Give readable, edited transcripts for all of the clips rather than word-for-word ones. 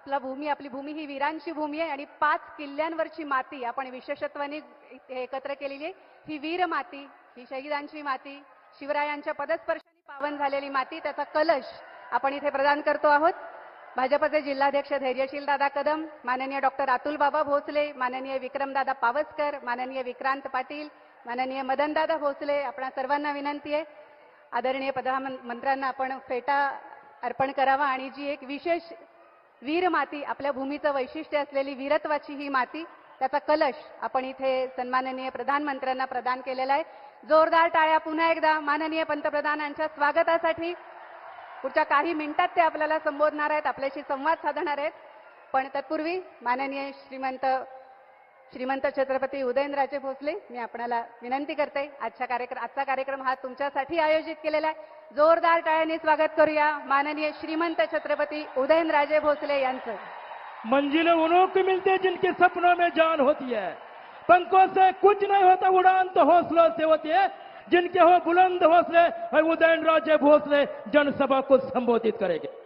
आपली भूमी ही वीरांची भूमी आहे आणि 5 किल्ल्यांवरची माती आपण विशेषत्वाने एकत्र केलेली आहे। ही वीर माती, ही शहीदांची माती, शिवरायांच्या पदस्पर्शाने पावन झालेली माती, त्याचा कलश आपण इथे प्रदान करतो आहोत। भाजपचे जिल्हाध्यक्ष धैर्यशील दादा कदम, माननीय डॉक्टर अतुल बाबा भोसले, माननीय विक्रमदादा पावसकर, माननीय विक्रांत पाटील, माननीय मदनदादा भोसले, आपणा सर्वांना विनंती आहे आदरणीय प्रधानमंत्र्यांना आपण फेटा अर्पण करावा आणि जी एक विशेष वीर माती, आपल्या भूमीचं वैशिष्ट्य असलेली वीरत्वाची ही माती, त्याचा कलश आपण इथे सन्माननीय प्रधानमंत्र्यांना प्रदान केलेला आहे। जोरदार टाळ्या पुन्हा एकदा माननीय पंतप्रधानांच्या स्वागतासाठी। पुढच्या काही मिनिटात ते आपल्याला संबोधणार आहेत, आपल्याशी संवाद साधणार आहेत, पण तत्पूर्वी माननीय श्रीमंत छत्रपती उदयनराजे भोसले, मी आपणाला विनंती करते, आजचा कार्यक्रम हा तुमच्यासाठी आयोजित केलेला आहे। जोरदार टाळ्यांनी स्वागत करूया माननीय श्रीमंत छत्रपती उदयनराजे भोसले यांचं। मंजिलें उन्हों को मिलती है जिनके सपनों में जान होती है, पंखों से कुछ नहीं होता, उड़ान तो हौसलों से होती है। जिनके हो बुलंद हौसले, उदयनराजे भोसले जनसभा को संबोधित करेंगे।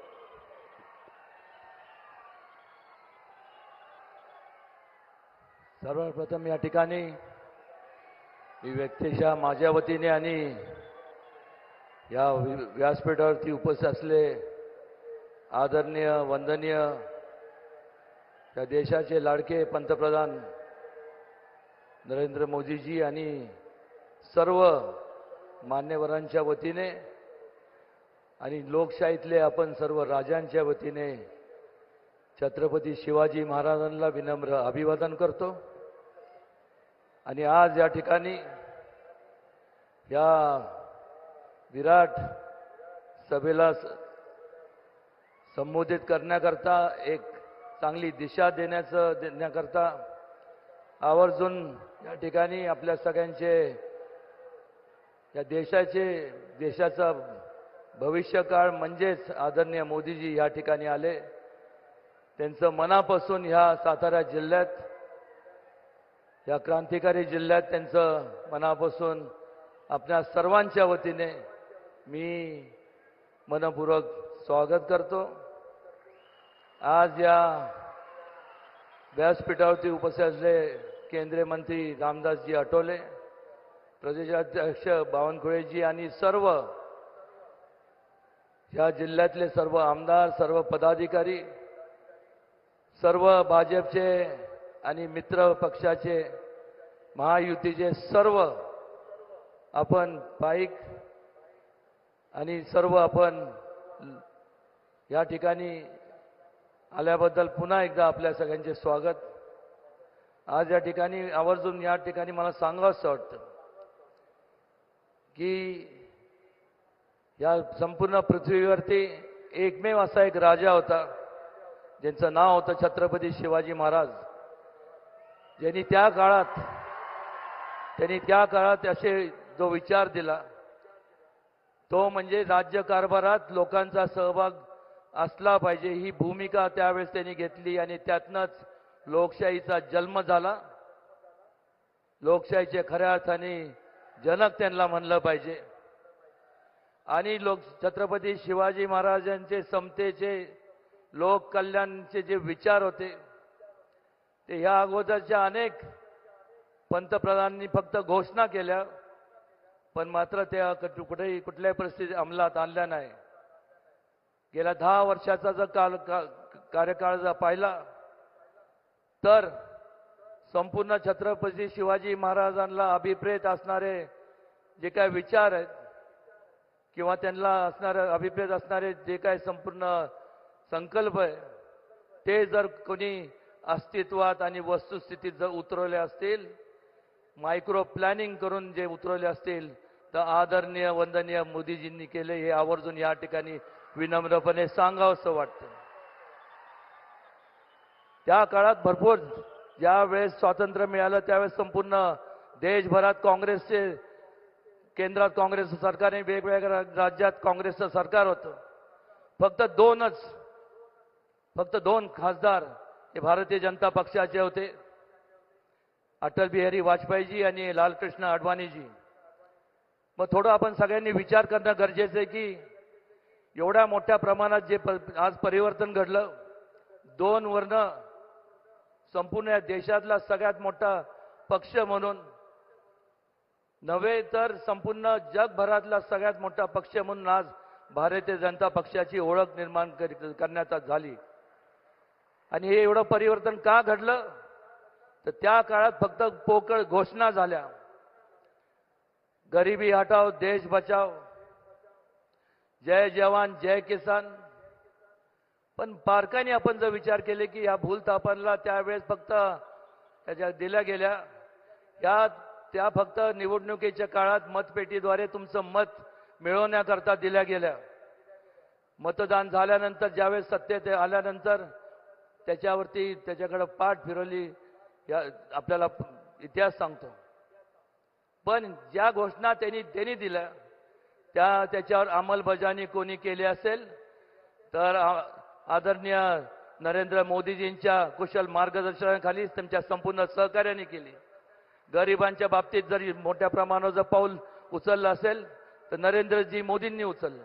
सर्वप्रथम या ठिकाणी मी व्यक्तिशः माझ्या वतीने आणि या व्यासपीठावरती उपस्थित असले आदरणीय वंदनीय या देशाचे लाडके पंतप्रधान नरेंद्र मोदीजी आणि सर्व मान्यवरांच्या वतीने आणि लोकशाहीतले आपण सर्व राजांच्या वतीने छत्रपती शिवाजी महाराजांना विनम्र अभिवादन करतो। आणि आज या ठिकाणी या विराट सभेला संबोधित करण्याकरता, एक चांगली दिशा देण्याकरता आवर्जून या ठिकाणी आपल्या सगळ्यांचे या देशाचा भविष्यकाळ म्हणजेच आदरणीय मोदीजी या ठिकाणी आले। त्यांचं मनापासून ह्या सातारा जिल्ह्यात, या क्रांतिकारी जिल्ह्यात त्यांचं मनापासून आपल्या सर्वांच्या वतीने मी मनपूर्वक स्वागत करतो। आज या व्यासपीठावरती उपस्थित असलेले केंद्रीय मंत्री रामदासजी आठवले, प्रदेशाध्यक्ष बावनकुळेजी आणि सर्व या जिल्ह्यातले सर्व आमदार, सर्व पदाधिकारी, सर्व भाजपचे आणि मित्र पक्षाचे, महायुतीचे सर्व आपण पाईक आणि सर्व आपण या ठिकाणी आल्याबद्दल पुन्हा एकदा आपल्या सगळ्यांचे स्वागत। आज या ठिकाणी आवर्जून या ठिकाणी मला सांगावंसं वाटतं की या संपूर्ण पृथ्वीवरती एकमेव असा एक राजा होता ज्यांचं नाव होतं छत्रपती शिवाजी महाराज, ज्यांनी त्या काळात असे जो विचार दिला तो म्हणजे राज्यकारभारात लोकांचा सहभाग असला पाहिजे, ही भूमिका त्यावेळेस त्यांनी घेतली आणि त्यातनंच लोकशाहीचा जन्म झाला। लोकशाहीचे खऱ्या अर्थाने जनक त्यांना म्हणलं पाहिजे। आणि छत्रपती शिवाजी महाराजांचे समतेचे, लोक कल्याणचे जे विचार होते ते ह्या अगोदरच्या अनेक पंतप्रधानांनी फक्त घोषणा केल्या, पण मात्र त्या कुठल्याही परिस्थितीत अंमलात आणल्या नाही। गेल्या 10 वर्षाचा जर कार्यकाळ जर पाहिला तर संपूर्ण छत्रपती शिवाजी महाराजांना अभिप्रेत असणारे जे काय विचार आहेत किंवा त्यांना अभिप्रेत असणारे जे काय संपूर्ण संकल्प आहे ते जर कोणी अस्तित्वात आणि वस्तुस्थितीत जर उतरवले असतील, मायक्रो प्लॅनिंग करून जे उतरवले असतील, तर आदरणीय वंदनीय मोदीजींनी केले हे आवर्जून या ठिकाणी विनम्रपणे सांगावंसं वाटतं। त्या काळात भरपूर ज्या वेळेस स्वातंत्र्य मिळालं त्यावेळेस संपूर्ण देशभरात काँग्रेसचे, केंद्रात काँग्रेसचं सरकार आणि वेगवेगळ्या राज्यात काँग्रेसचं सरकार होतं। फक्त दोन खासदार हे भारतीय जनता पक्षाचे होते, अटल बिहारी वाजपेयीजी आणि लालकृष्ण अडवाणीजी। मग थोडं आपण सगळ्यांनी विचार करणं गरजेचं आहे की एवढ्या मोठ्या प्रमाणात जे आज परिवर्तन घडलं, 2 वर्ण संपूर्ण या देशातला सगळ्यात मोठा पक्ष म्हणून नव्हे तर संपूर्ण जगभरातला सगळ्यात मोठा पक्ष म्हणून आज भारतीय जनता पक्षाची ओळख निर्माण करण्यात झाली. आणि हे एवढं परिवर्तन का घडलं तर त्या काळात फक्त पोकळ घोषणा झाल्या, गरिबी हटाओ देश बचाओ, जय जवान जय किसान. पण बारकाईने आपण जर विचार केले की या भूलथापांना त्यावेळेस फक्त त्याच्या दिल्या गेल्या, त्या फक्त निवडणुकीच्या काळात मतपेटीद्वारे तुमचं मत मिळवण्याकरता दिल्या गेल्या. मतदान झाल्यानंतर ज्यावेळेस सत्तेत आल्यानंतर त्याच्याकडे पाठ फिरवली, आपल्याला इतिहास सांगतो. पण ज्या घोषणा त्यांनी दिल्या त्याच्यावर अंमलबजावणी कोणी केली असेल तर आदरणीय नरेंद्र मोदीजींच्या कुशल मार्गदर्शनाखाली त्यांच्या संपूर्ण सहकार्याने केली. गरिबांच्या बाबतीत जरी मोठ्या प्रमाणावर जर पाऊल उचललं असेल तर नरेंद्रजी मोदींनी उचललं.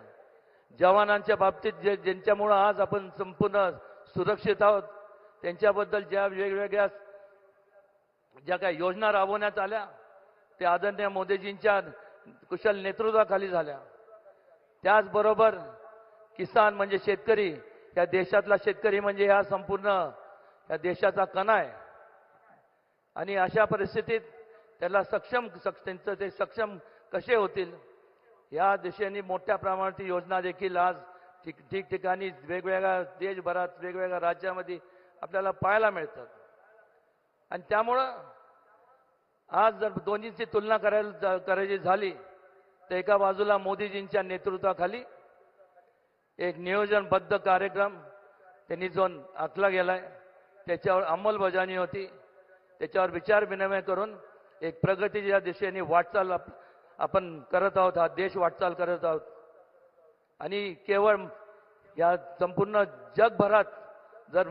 जवानांच्या बाबतीत ज्यांच्यामुळं आज आपण संपूर्ण सुरक्षित आहोत, त्यांच्याबद्दल ज्या वेगवेगळ्या ज्या काही योजना राबवण्यात आल्या त्या आदरणीय मोदीजींच्या कुशल नेतृत्वाखाली झाल्या. त्याचबरोबर किसान म्हणजे शेतकरी, या देशातला शेतकरी म्हणजे हा संपूर्ण या देशाचा कणा आहे. आणि अशा परिस्थितीत त्याला त्यांचं ते सक्षम कसे होतील या दिशेने मोठ्या प्रमाणात योजना देखील आज ठिकठिकाणी वेगवेगळ्या देशभरात वेगवेगळ्या राज्यामध्ये आपल्याला पाहायला मिळतात. आणि त्यामुळं आज जर दोन्हीची तुलना करायची झाली तर एका बाजूला मोदीजींच्या नेतृत्वाखाली एक नियोजनबद्ध कार्यक्रम त्यांनी जो आखला गेलाय, त्याच्यावर अंमलबजावणी होती, त्याच्यावर विचार विनिमय करून एक प्रगतीच्या दिशेने वाटचाल आपण करत आहोत, हा देश वाटचाल करत आहोत. आणि केवळ या संपूर्ण जगभरात जर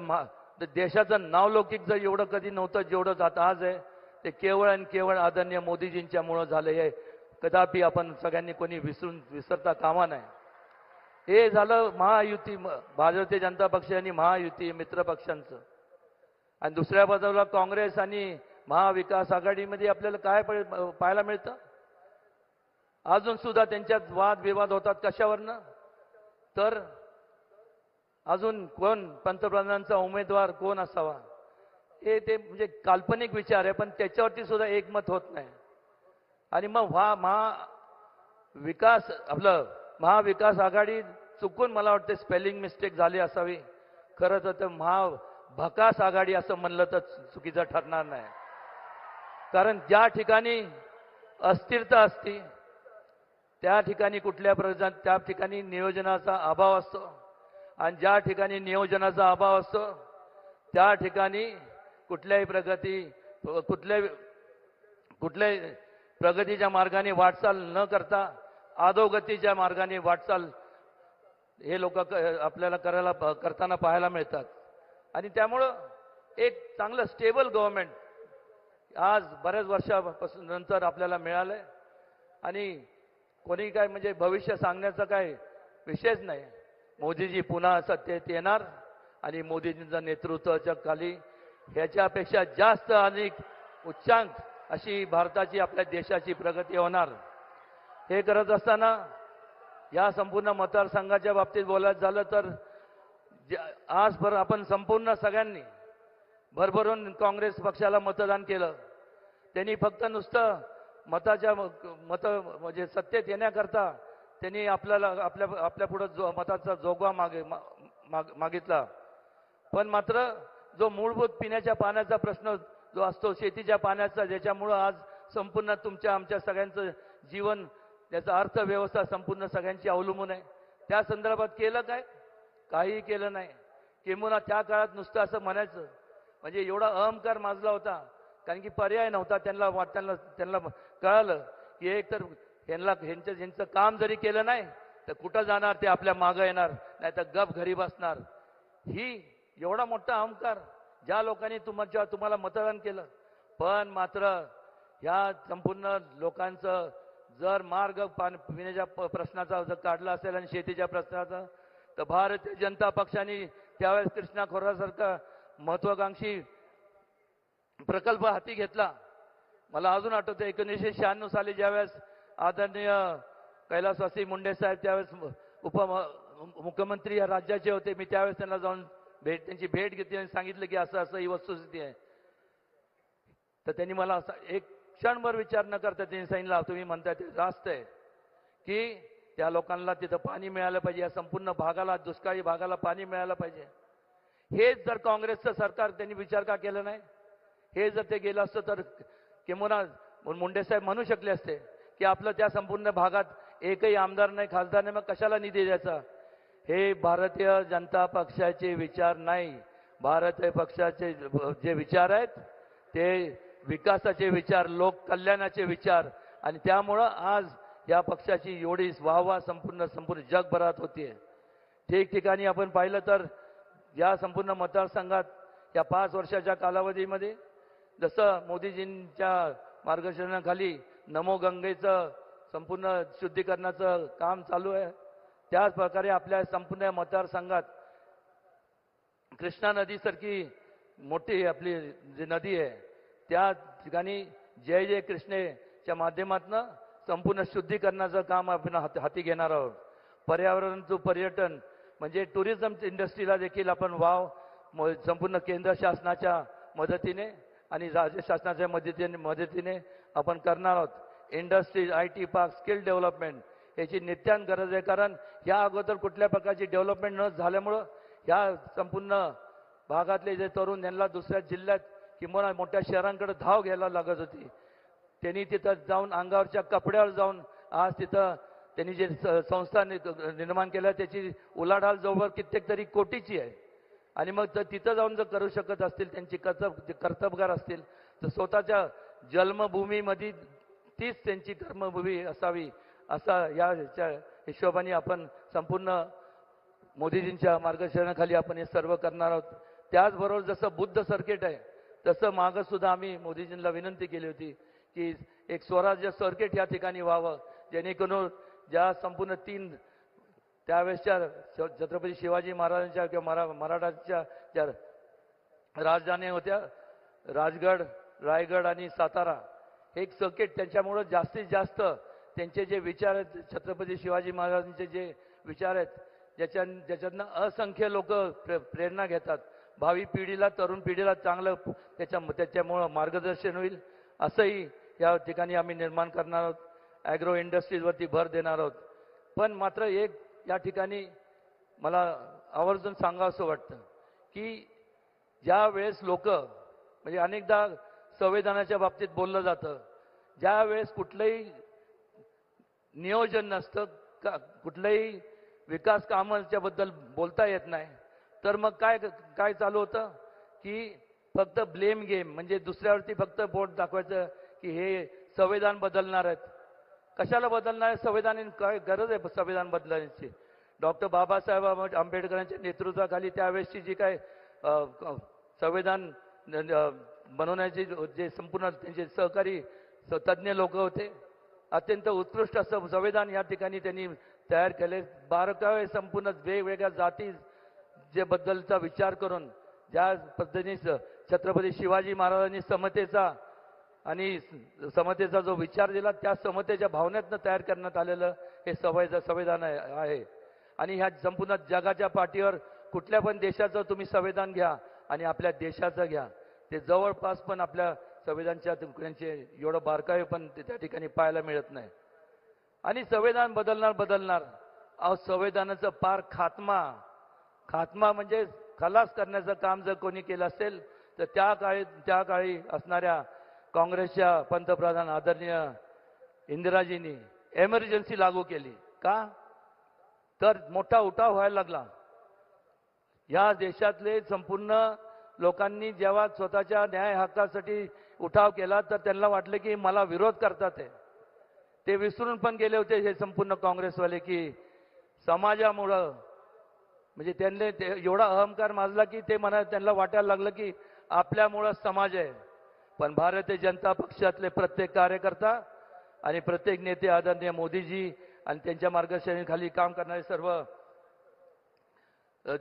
देशाचं नावलौकिक जर एवढं कधी नव्हतं जेवढं आता आज आहे, ते केवळ आणि केवळ आदरणीय मोदीजींच्यामुळं झालं. हे कदापि आपण सगळ्यांनी कोणी विसरता कामा नये. हे झालं महायुती, भारतीय जनता पक्ष आणि महायुती मित्र पक्षांचं. आणि दुसऱ्या बाजूला काँग्रेस आणि महाविकास आघाडीमध्ये आपल्याला काय पाहायला मिळतं, अजून सुद्धा त्यांच्यात वादविवाद होतात. कशावरनं तर अजून कोण पंतप्रधानांचा उमेदवार कोण असावा, हे ते म्हणजे काल्पनिक विचार आहे, पण त्याच्यावरती सुद्धा एकमत होत नाही. आणि मग महाविकास आघाडी चुकून मला वाटते स्पेलिंग मिस्टेक झाली असावी, खरं तर महाभकास आघाडी असं म्हणलं तर चुकीचं ठरणार नाही. कारण ज्या ठिकाणी अस्थिरता असते त्या ठिकाणी त्या ठिकाणी नियोजनाचा अभाव असतो. आणि ज्या ठिकाणी नियोजनाचा अभाव असतो त्या ठिकाणी कुठल्याही प्रगतीच्या मार्गाने वाटचाल न करता अधोगतीच्या मार्गाने वाटचाल हे लोक आपल्याला करताना पाहायला मिळतात. आणि त्यामुळं एक चांगलं स्टेबल गव्हर्नमेंट आज बऱ्याच वर्षापासून नंतर आपल्याला मिळालंय. आणि कोणी काय म्हणजे भविष्य सांगण्याचा काय विषयच नाही. मोदीजी पुन्हा सत्तेत येणार आणि मोदीजींचं नेतृत्वाच्या खाली ह्याच्यापेक्षा जास्त आणि उच्चांक अशी भारताची आपल्या देशाची प्रगती होणार. हे करत असताना या संपूर्ण मतदारसंघाच्या बाबतीत बोलायचं झालं तर आज आपण संपूर्ण सगळ्यांनी भरभरून काँग्रेस पक्षाला मतदान केलं. त्यांनी फक्त नुसतं म्हणजे सत्तेत येण्याकरता त्यांनी आपल्या पुढे मताचा जोगवा मागितला. पण मात्र जो मूलभूत पिण्याच्या पाण्याचा प्रश्न जो असतो, शेतीच्या पाण्याचा, ज्याच्यामुळं आज संपूर्ण आमच्या सगळ्यांचं जीवन, त्याचा अर्थव्यवस्था संपूर्ण सगळ्यांची अवलंबून आहे, त्या संदर्भात केलं काय? काहीही केलं नाही. किंबहुना त्या काळात नुसतं असं म्हणायचं म्हणजे एवढा अहंकार माजला होता, कारण की पर्याय नव्हता. त्यांना कळालं की एक तर ह्यांचं काम जरी केलं नाही तर कुठं जाणार, ते आपल्या मागं येणार, नाही तर गप घरी बसणार. ही एवढा मोठा अहंकार ज्या लोकांनी तुम्हाला मतदान केलं. पण मात्र ह्या संपूर्ण लोकांचं जर मार्ग पिण्याच्या प्रश्नाचा जर काढला असेल आणि शेतीच्या प्रश्नाचा, तर भारतीय जनता पक्षाने त्यावेळेस कृष्णा खोऱ्यासारखा महत्वाकांक्षी प्रकल्प हाती घेतला. मला अजून आठवतं 1996 साली ज्यावेळेस आदरणीय कैलासवासी मुंडे साहेब त्यावेळेस उपमुख्यमंत्री या राज्याचे होते, मी त्यावेळेस त्यांना जाऊन त्यांची भेट घेतली आणि सांगितलं की असं असं ही वस्तुस्थिती आहे. तर त्यांनी मला असा एक क्षणभर विचार न करता त्यांनी सांगितलं, तुम्ही म्हणताय ते रास्त आहे की त्या लोकांना तिथं पाणी मिळालं पाहिजे, या संपूर्ण भागाला, दुष्काळी भागाला पाणी मिळालं पाहिजे. हेच जर काँग्रेसचं सरकार त्यांनी विचार का केला नाही? हे जर ते गेलं असतं तर किंवा मुंडे साहेब म्हणू शकले असते की आपलं त्या संपूर्ण भागात एकही आमदार नाही, खासदार नाही, मग कशाला निधी द्यायचा? हे भारतीय जनता पक्षाचे विचार नाही. भारतीय पक्षाचे जे विचार आहेत ते विकासाचे विचार, लोक कल्याणाचे विचार, आणि त्यामुळं आज या पक्षाची एवढी वाहवा संपूर्ण जगभरात होतीये. ठिकठिकाणी आपण पाहिलं तर या संपूर्ण मतदारसंघात या 5 वर्षाच्या कालावधीमध्ये जसं मोदीजींच्या मार्गदर्शनाखाली नमो गंगेचं संपूर्ण शुद्धीकरणाचं काम चालू आहे, त्याच प्रकारे आपल्या संपूर्ण मतदारसंघात कृष्णा नदीसारखी मोठी आपली जी नदी आहे त्या ठिकाणी जय जय कृष्णेच्या माध्यमातून संपूर्ण शुद्धीकरणाचं काम आपण हाती घेणार आहोत. पर्यावरणाचं पर्यटन म्हणजे टुरिझम इंडस्ट्रीला देखील आपण वाव संपूर्ण केंद्र शासनाच्या मदतीने आणि राज्य शासनाच्या मदतीने आपण करणार आहोत. Industries, IT park, skill development याची नित्यान गरज आहे. कारण या अगोदर कुठल्या प्रकारची डेव्हलपमेंट न झाल्यामुळं ह्या संपूर्ण भागातले जे तरुण यांना दुसऱ्या जिल्ह्यात किंवा मोठ्या शहरांकडे धाव घ्यायला लागत होती. त्यांनी तिथं जाऊन अंगावरच्या कपड्यावर जाऊन आज तिथं त्यांनी जे संस्था निर्माण केल्या त्याची उलाढाल जवळ कित्येक तरी कोटीची आहे. आणि मग तिथं जाऊन जर करू शकत असतील, त्यांची कर्तबगार असतील, तर स्वतःच्या जन्मभूमीमध्ये तीच त्यांची कर्मभूमी असावी असा या हिशोबाने आपण संपूर्ण मोदीजींच्या मार्गदर्शनाखाली आपण हे सर्व करणार आहोत. त्याचबरोबर जसं बुद्ध सर्किट आहे तसं मागं सुद्धा आम्ही मोदीजींना विनंती केली होती की एक स्वराज्य सर्किट या ठिकाणी व्हावं, जेणेकरून ज्या संपूर्ण 3 त्यावेळेसच्या छत्रपती शिवाजी महाराजांच्या किंवा मराठाच्या ज्या राजधानी होत्या, राजगड, रायगड आणि सातारा, हे एक सर्किट त्यांच्यामुळं जास्तीत जास्त त्यांचे जे विचार आहेत, छत्रपती शिवाजी महाराजांचे जे विचार आहेत ज्याच्यातनं असंख्य लोक प्रेरणा घेतात. भावी पिढीला, तरुण पिढीला चांगलं त्याच्यामुळं मार्गदर्शन होईल असंही या ठिकाणी आम्ही निर्माण करणार आहोत. ॲग्रो इंडस्ट्रीजवरती भर देणार आहोत. पण मात्र एक या ठिकाणी मला आवर्जून सांगावंसं वाटतं की ज्या वेळेस लोक म्हणजे अनेकदा संविधानाच्या बाबतीत बोललं जातं, ज्या वेळेस कुठलंही नियोजन नसतं, कुठलंही विकास कामाच्या बद्दल बोलता येत नाही, तर मग काय चालू होतं की फक्त ब्लेम गेम, म्हणजे दुसऱ्यावरती फक्त बोट दाखवायचं की हे संविधान बदलणार आहेत. कशाला बदलणार आहे संविधान? काय गरज आहे संविधान बदलण्याची? डॉक्टर बाबासाहेब आंबेडकरांच्या नेतृत्वाखाली त्यावेळेसची जी काय संविधान बनवण्याची जे संपूर्ण त्यांचे सहकारी तज्ज्ञ लोक होते, अत्यंत उत्कृष्ट असं संविधान या ठिकाणी त्यांनी तयार केले. बारकावे संपूर्ण वेगवेगळ्या जाती जे बद्दलचा विचार करून ज्या पद्धतीने छत्रपती शिवाजी महाराजांनी समतेचा जो विचार दिला, त्या समतेच्या भावनेतनं तयार करण्यात आलेलं हे संविधान आहे. आणि ह्या संपूर्ण जगाच्या पाठीवर कुठल्या पण देशाचं तुम्ही संविधान घ्या आणि आपल्या देशाचं घ्या, ते जवळपास पण आपल्या संविधानच्या तुकड्यांचे एवढं बारकावे पण त्या ठिकाणी पाहायला मिळत नाही. आणि संविधान बदलणार अहो, संविधानाचं पार खात्मा म्हणजे खलास करण्याचं काम जर कोणी केलं असेल तर त्या काळी असणाऱ्या काँग्रेसच्या पंतप्रधान आदरणीय इंदिराजींनी एमर्जन्सी लागू केली. का? तर मोठा उठाव व्हायला लागला. या देशातले संपूर्ण लोकांनी जेव्हा स्वतःच्या न्याय हक्कासाठी उठाव केला तर त्यांना वाटलं की मला विरोध करतात आहे. ते विसरून पण गेले होते हे संपूर्ण काँग्रेसवाले की समाजामुळं, म्हणजे त्यांनी एवढा अहंकार माजला की ते त्यांना वाटायला लागलं की आपल्यामुळं समाज आहे. पण भारतीय जनता पक्षातले प्रत्येक कार्यकर्ता आणि प्रत्येक नेते आदरणीय मोदीजी आणि त्यांच्या मार्गदर्शनाखाली काम करणारे सर्व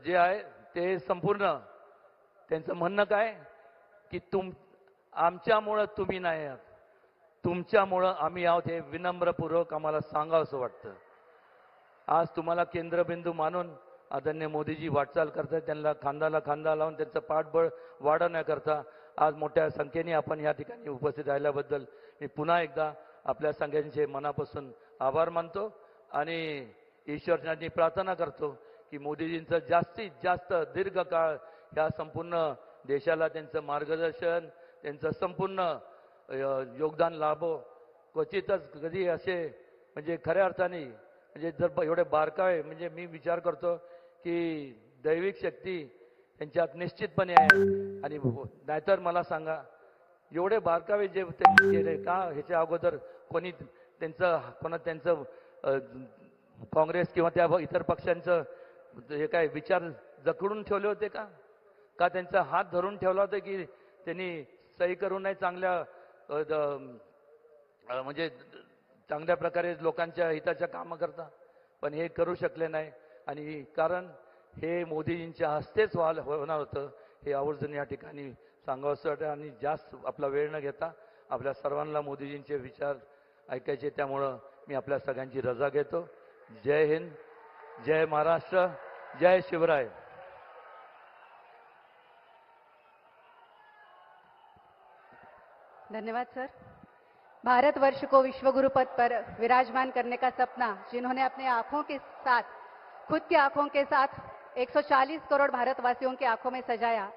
जे आहे ते संपूर्ण त्यांचं म्हणणं काय की आमच्यामुळं तुम्ही नाही आहात, तुमच्यामुळं आम्ही आहोत, हे विनम्रपूर्वक आम्हाला सांगावं असं वाटतं. आज तुम्हाला केंद्रबिंदू मानून आदरणीय मोदीजी वाटचाल करतात. त्यांना खांद्याला खांदा लावून त्यांचं पाठबळ वाढवण्याकरता आज मोठ्या संख्येने आपण या ठिकाणी उपस्थित राहिल्याबद्दल मी पुन्हा एकदा आपल्या सगळ्यांचे मनापासून आभार मानतो आणि ईश्वरांनी प्रार्थना करतो की मोदीजींचं जास्तीत जास्त दीर्घकाळ ह्या संपूर्ण देशाला त्यांचं मार्गदर्शन, त्यांचं संपूर्ण योगदान लाभो. क्वचितच कधी असे म्हणजे खऱ्या अर्थाने म्हणजे जर एवढे बारकावे म्हणजे मी विचार करतो की दैविक शक्ती त्यांच्यात निश्चितपणे आहे. आणि नाहीतर मला सांगा एवढे बारकावे जे त्यांनी केले का ह्याच्या अगोदर कोणी त्यांचं काँग्रेस किंवा त्या इतर पक्षांचं हे काय विचार जखडून ठेवले होते का? का त्यांचा हात धरून ठेवला होता की त्यांनी सही करून नाही चांगल्या म्हणजे चांगल्या प्रकारे लोकांच्या हिताच्या कामं करता? पण हे करू शकले नाही आणि कारण हे मोदीजींच्या हस्तेच होणार होतं हे आवर्जून या ठिकाणी सांगावंसं वाटतं. आणि जास्त आपला वेळ न घेता आपल्या सर्वांना मोदीजींचे विचार ऐकायचे, त्यामुळं मी आपल्या सगळ्यांची रजा घेतो. जय हिंद, जय महाराष्ट्र, जय शिवराय. धन्यवाद सर. भारतवर्ष को विश्व गुरु पद पर विराजमान करने का सपना जिन्होंने अपने आंखों के साथ, खुद की आंखों के साथ 140 करोड़ भारतवासियों की आंखों में सजाया,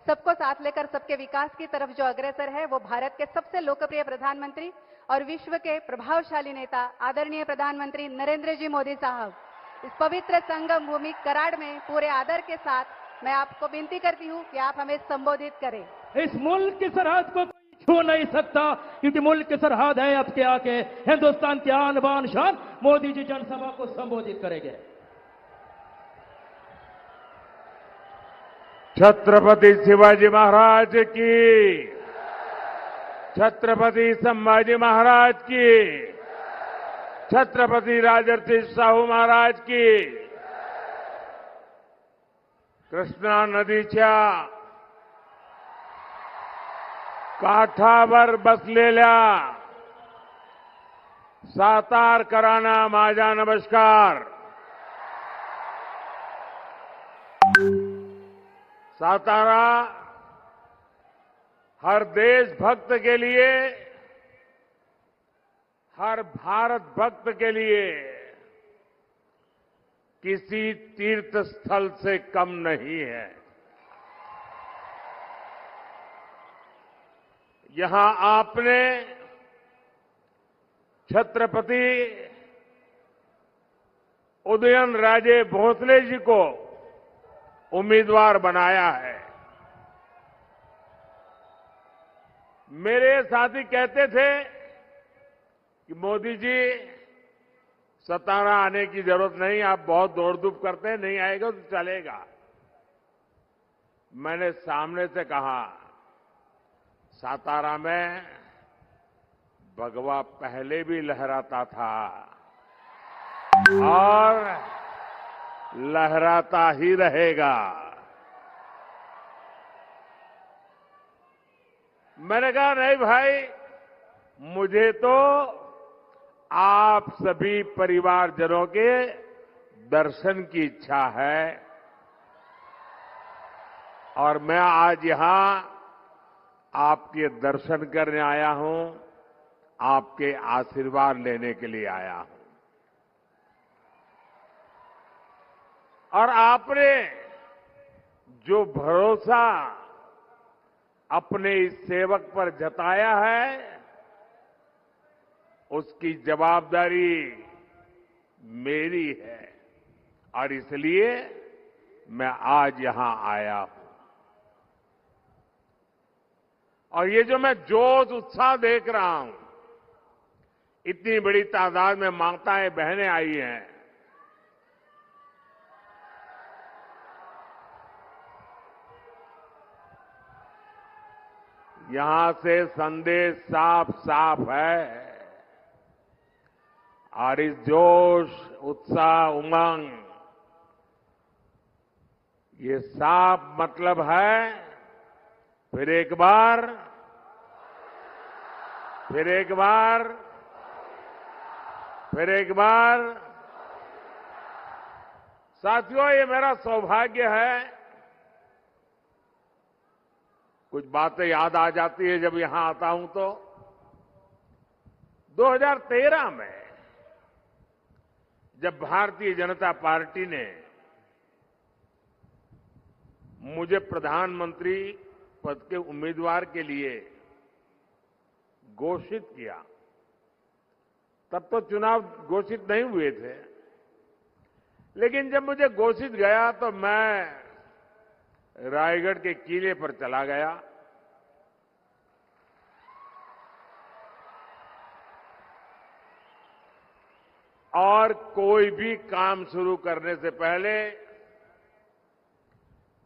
सबको साथ लेकर सबके विकास की तरफ जो अग्रसर है वो भारत के सबसे लोकप्रिय प्रधानमंत्री और विश्व के प्रभावशाली नेता आदरणीय प्रधानमंत्री नरेंद्र जी मोदी साहब. इस पवित्र संगम भूमि कराड़ में पूरे आदर के साथ मैं आपको विनती करती हूँ कि आप हमें संबोधित करें. इस मुल्क की सरहद को छू नहीं सकता क्योंकि मुल्क की सरहद है आपके आके. हिंदुस्तान की आन बान शान मोदी जी जनसभा को संबोधित करेंगे. छत्रपति शिवाजी महाराज की, छत्रपति संभाजी महाराज की, छत्रपति राजर्षि शाहू महाराज की. कृष्णा नदीच्या काठावर बसलेल्या सातारकरांना माझा नमस्कार. सातारा हर देशभक्त के लिए, हर भारत भक्त के लिए किसी तीर्थ स्थल से कम नहीं है. यहां आपने छत्रपति उदयनराजे भोसले जी को उम्मीदवार बनाया है. मेरे साथी कहते थे कि मोदी जी सतारा आने की जरूरत नहीं, आप बहुत दौड़ धूप करते हैं, नहीं आएगा तो चलेगा. मैंने सामने से कहा सातारा में भगवा पहले भी लहराता था और लहराता ही रहेगा. मैंने कहा नहीं भाई, मुझे तो आप सभी परिवारजनों के दर्शन की इच्छा है और मैं आज यहां आपके दर्शन करने आया हूं, आपके आशीर्वाद लेने के लिए आया हूं. और आपने जो भरोसा अपने इस सेवक पर जताया है उसकी जवाबदारी मेरी है और इसलिए मैं आज यहां आया हूं. और ये जो मैं जोश उत्साह देख रहा हूं, इतनी बड़ी तादाद में माताएं बहनें आई हैं, यहां से संदेश साफ साफ है और इस जोश, उत्साह, उमंग ये साफ मतलब है फिर एक बार, फिर एक बार, फिर एक बार। साथियों, ये मेरा सौभाग्य है। कुछ बातें याद आ जाती है जब यहां आता हूं तो 2013 में जब भारतीय जनता पार्टी ने मुझे प्रधानमंत्री पद के उम्मीदवार के लिए घोषित किया, तब तो चुनाव घोषित नहीं हुए थे, लेकिन जब मुझे घोषित गया तो मैं रायगढ़ के किले पर चला गया। और कोई भी काम शुरू करने से पहले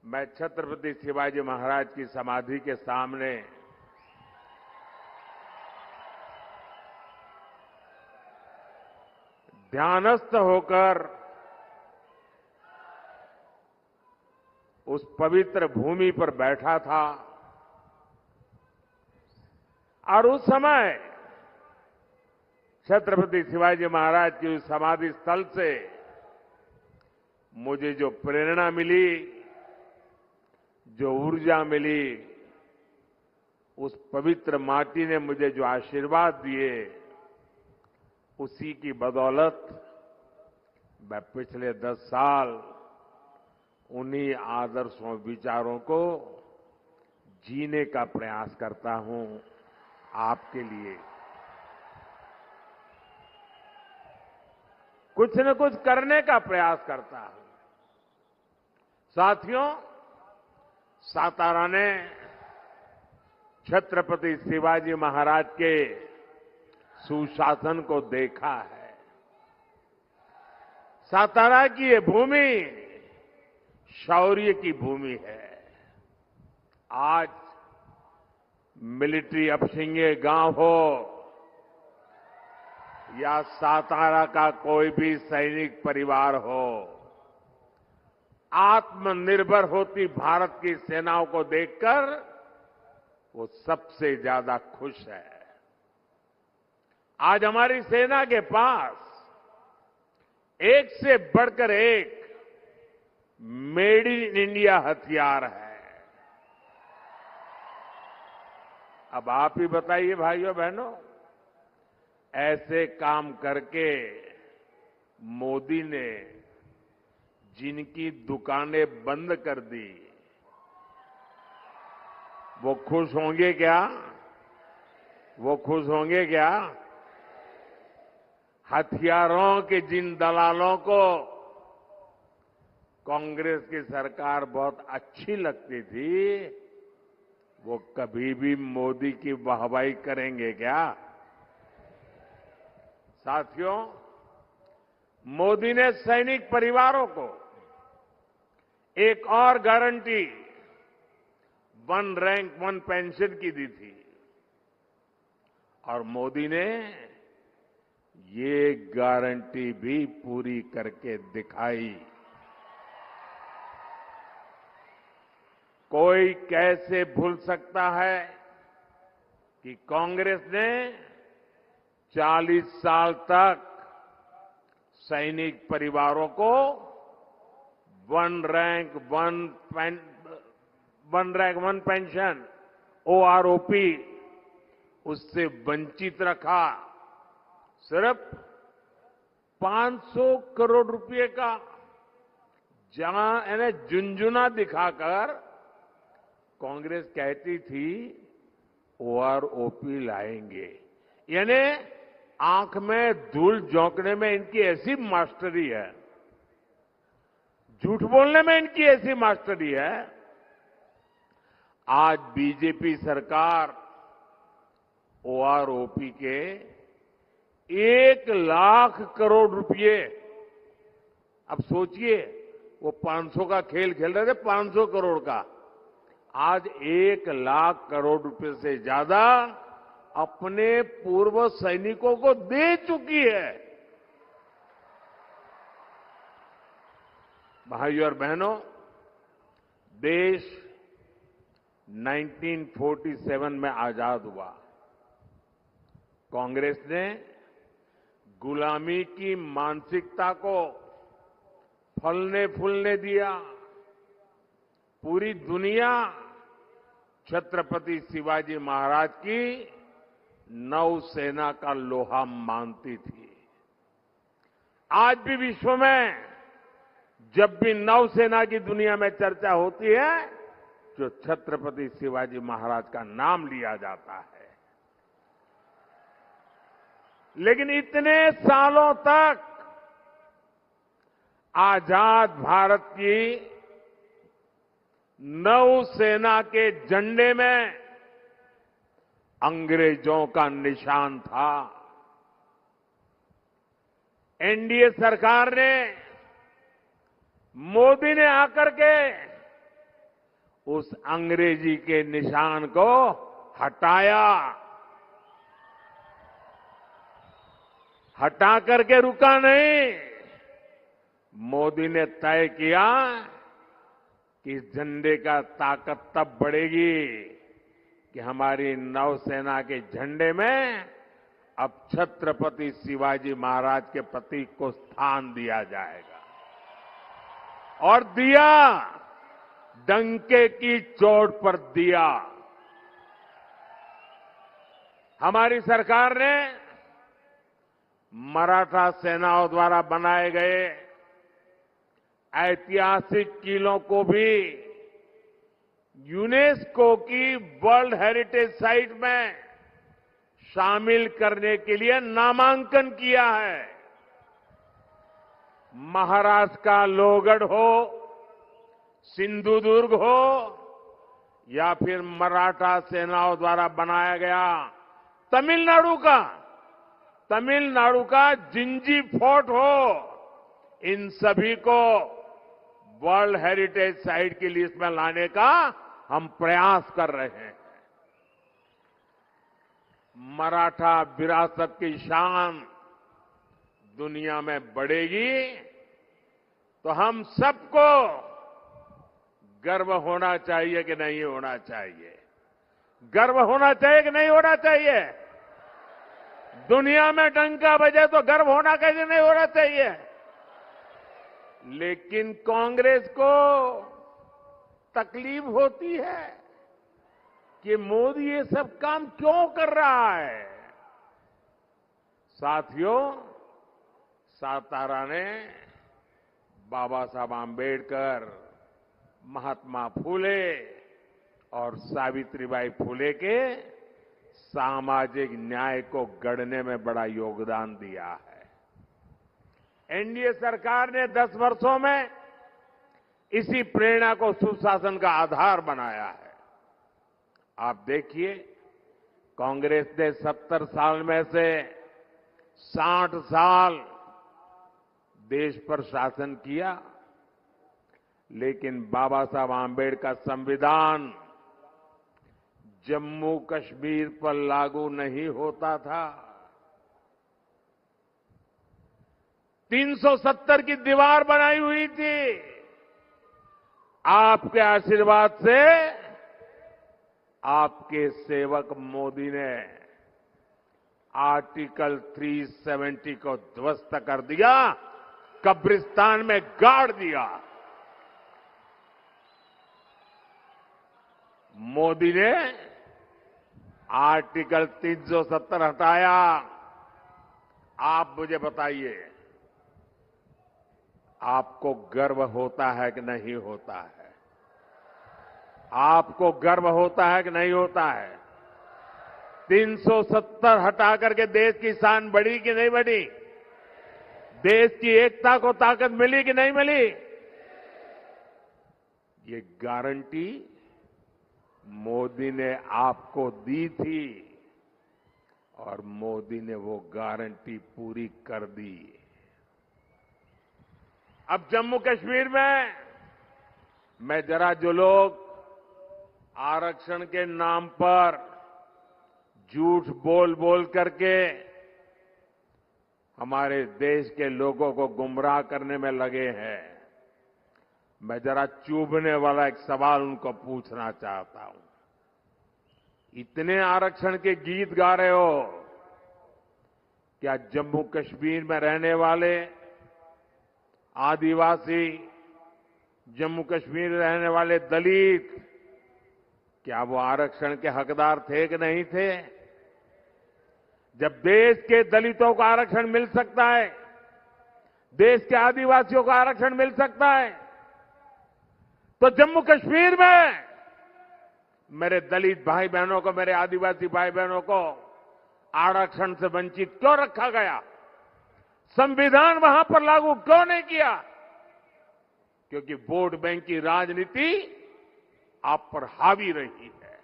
मैं छत्रपति शिवाजी महाराज की समाधि के सामने ध्यानस्थ होकर उस पवित्र भूमि पर बैठा था। और उस समय छत्रपति शिवाजी महाराज की उस समाधि स्थल से मुझे जो प्रेरणा मिली, जो ऊर्जा मिली, उस पवित्र माटी ने मुझे जो आशीर्वाद दिए, उसी की बदौलत मैं पिछले 10 साल उन्हीं आदर्शों विचारों को जीने का प्रयास करता हूं आपके लिए। कुछ न कुछ करने का प्रयास करता हूं। साथियों, सातारा ने छत्रपति शिवाजी महाराज के सुशासन को देखा है। सातारा की ये भूमि शौर्य की भूमि है। आज मिलिट्री अपशिंगे गांव हो या सातारा का कोई भी सैनिक परिवार हो, आत्मनिर्भर होती भारत की सेनाओं को देखकर वो सबसे ज्यादा खुश है। आज हमारी सेना के पास एक से बढ़कर एक मेड इन इंडिया हथियार है। अब आप ही बताइए भाइयों बहनों, ऐसे काम करके मोदी ने जिनकी दुकानें बंद कर दी, वो खुश होंगे क्या? वो खुश होंगे क्या? हथियारों के जिन दलालों को कांग्रेस की सरकार बहुत अच्छी लगती थी, वो कभी भी मोदी की वाहवाही करेंगे क्या? साथियों, मोदी ने सैनिक परिवारों को एक और गारंटी 1 रैंक 1 पेंशन की दी थी, और मोदी ने ये गारंटी भी पूरी करके दिखाई। कोई कैसे भूल सकता है कि कांग्रेस ने 40 साल तक सैनिक परिवारों को 1 रैंक 1 पेंशन OROP उससे वंचित रखा। सिर्फ 500 करोड़ रुपए का यानी झुंझुना दिखाकर कांग्रेस कहती थी OROP लाएंगे। यानी आंख में धूल झोंकने में इनकी ऐसी मास्टरी है, झूठ बोलने में इनकी ऐसी मास्टरी है। आज बीजेपी सरकार OROP के 1 लाख करोड़ रुपए, अब सोचिए, वो 500 का खेल खेल रहे थे, 500 करोड़ का, आज 1 लाख करोड़ रुपए से ज्यादा अपने पूर्व सैनिकों को दे चुकी है। भाइयों और बहनों, देश 1947 में आजाद हुआ। कांग्रेस ने गुलामी की मानसिकता को फलने फूलने दिया। पूरी दुनिया छत्रपति शिवाजी महाराज की नौसेना का लोहा मानती थी। आज भी विश्व में जब भी नौसेना की दुनिया में चर्चा होती है तो छत्रपति शिवाजी महाराज का नाम लिया जाता है। लेकिन इतने सालों तक आजाद भारत की नौसेना के झंडे में अंग्रेजों का निशान था। एनडीए सरकार ने, मोदी ने आकर के उस अंग्रेजी के निशान को हटाया। हटा करके रुका नहीं, मोदी ने तय किया कि इस झंडे का ताकत तब बढ़ेगी कि हमारी नौसेना के झंडे में अब छत्रपति शिवाजी महाराज के प्रतीक को स्थान दिया जाएगा। और दिया, डंके की चोट पर दिया। हमारी सरकार ने मराठा सेनाओं द्वारा बनाए गए ऐतिहासिक किलों को भी यूनेस्को की वर्ल्ड हेरिटेज साइट में शामिल करने के लिए नामांकन किया है। महाराष्ट्र का लोहगढ़ हो, सिंधुदुर्ग हो या फिर मराठा सेनाओं द्वारा बनाया गया तमिलनाडु का जिंजी फोर्ट हो, इन सभी को वर्ल्ड हेरिटेज साइट की लिस्ट में लाने का हम प्रयास कर रहे हैं। मराठा विरासत की शान दुनिया में बढ़ेगी तो हम सबको गर्व होना चाहिए कि नहीं होना चाहिए? गर्व होना चाहिए कि नहीं होना चाहिए? दुनिया में डंका बजे तो गर्व होना कैसे नहीं होना चाहिए? लेकिन कांग्रेस को तकलीफ होती है कि मोदी ये सब काम क्यों कर रहा है। साथियों, सातारा ने बाबा साहब आंबेडकर, महात्मा फूले और सावित्रीबाई फूले के सामाजिक न्याय को गढ़ने में बड़ा योगदान दिया है। एनडीए सरकार ने 10 वर्षों में इसी प्रेरणा को सुशासन का आधार बनाया है। आप देखिए, कांग्रेस ने 70 साल में से 60 साल देश पर शासन किया, लेकिन बाबा साहब आंबेडकर संविधान जम्मू कश्मीर पर लागू नहीं होता था। 370 की दीवार बनाई हुई थी। आपके आशीर्वाद से आपके सेवक मोदी ने आर्टिकल 370 को ध्वस्त कर दिया, कब्रिस्तान में गाड़ दिया। मोदी ने आर्टिकल 370 हटाया। आप मुझे बताइए, आपको गर्व होता है कि नहीं होता है? आपको गर्व होता है कि नहीं होता है? 370 हटा करके देश की शान बढ़ी कि नहीं बढ़ी? देश की एकता को ताकत मिली कि नहीं मिली? ये गारंटी मोदी ने आपको दी थी और मोदी ने वो गारंटी पूरी कर दी। अब जम्मू कश्मीर में मैं जरा जो लोग आरक्षण के नाम पर झूठ बोल बोल करके हमारे देश के लोगों को गुमराह करने में लगे हैं, मैं जरा चुभने वाला एक सवाल उनको पूछना चाहता हूं। इतने आरक्षण के गीत गा रहे हो, क्या जम्मू कश्मीर में रहने वाले आदिवासी, जम्मू कश्मीर में रहने वाले दलित, क्या वो आरक्षण के हकदार थे कि नहीं थे? जब देश के दलितों को आरक्षण मिल सकता है, देश के आदिवासियों को आरक्षण मिल सकता है, तो जम्मू कश्मीर में मेरे दलित भाई बहनों को, मेरे आदिवासी भाई बहनों को आरक्षण से वंचित क्यों रखा गया? संविधान वहां पर लागू क्यों नहीं किया? क्योंकि वोट बैंक की राजनीति आप पर हावी रही है।